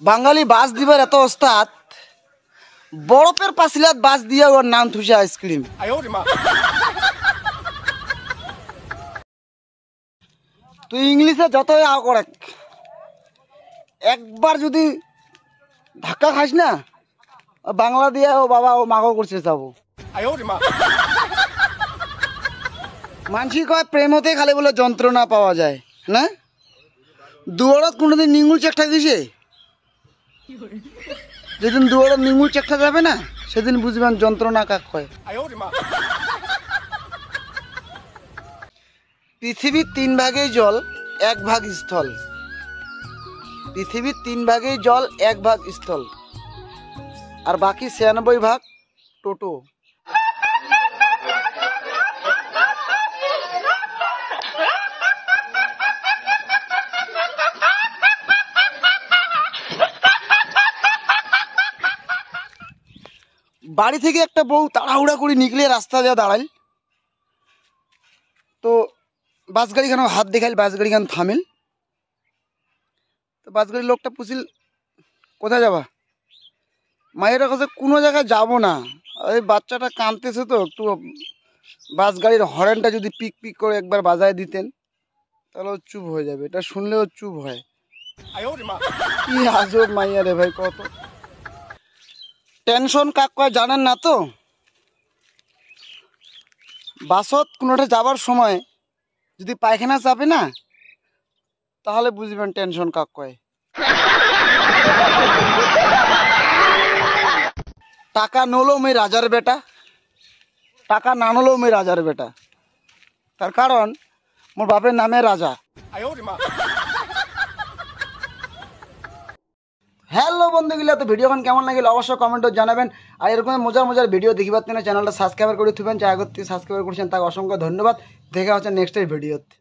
বাঙালি বাস দিবার এত ওস্তাদ, বরফের পাঁচিলাত বাস দিয়ে ওর নাম থুসে আইসক্রিম। তুই ইংলিশে যতই আও করে, একবার যদি ধাক্কা খাস না, বাংলা দিয়ে ও বাবা ও মাগো করছে যাবো। মানসি কয় প্রেম হতে খালি বলে যন্ত্রণা পাওয়া যায় না। দুয়ারত কোনোদিন নিঙ্গুল চেকটা দিছে? যেদিন দুয়ারত নিঙ্গুল চেকটা যাবে না, সেদিন বুঝবেন যন্ত্রণা কাক কয়। পৃথিবীর 3 ভাগেই জল, 1 ভাগ স্থল। পৃথিবীর 3 ভাগেই জল, 1 ভাগ স্থল, আর বাকি 96 ভাগ টোটো। বাড়ি থেকে একটা বউ তাড়াহুড়া করে নিকলে রাস্তা দিয়ে দাঁড়াইল, তো বাস গাড়িখানে হাত দেখাইল, বাস গাড়িখান থামিল। তো বাস গাড়ির লোকটা পুছিল কোথায় যাবা? মায়েরা কাছে কোনো জায়গায় যাবো না, ওই বাচ্চাটা কাঁদতেছে তো, একটু বাস গাড়ির হর্নটা যদি পিক পিক করে একবার বাজায় দিতেন তাহলে ও চুপ হয়ে যাবে। এটা শুনলেও চুপ হয়। কি আজব মাইয়া রে ভাই, কত টেনশন কাক কয় জানেন না তো? বাসত কোনোটা যাবার সময় যদি পায়খানা চাপে না, তাহলে বুঝবেন টেনশন কাক কয়। টাকা নলো মেয়ে রাজার বেটা, টাকা না নলো মেয়ে রাজার বেটা। তার কারণ মোর বাপের নামে রাজা। হ্যালো বন্ধুগুলা, তো ভিডিওখন কেমন লাগিল অবশ্যই কমেন্টে জানাবেন। আর এরকম মজার মজার ভিডিও দেখিবার জন্য চ্যানেলটা সাবস্ক্রাইব করে থুবেন। যা আগত সাবস্ক্রাইব করছেন তাকে অসংখ্য ধন্যবাদ। দেখা হচ্ছে নেক্সটের ভিডিওতে।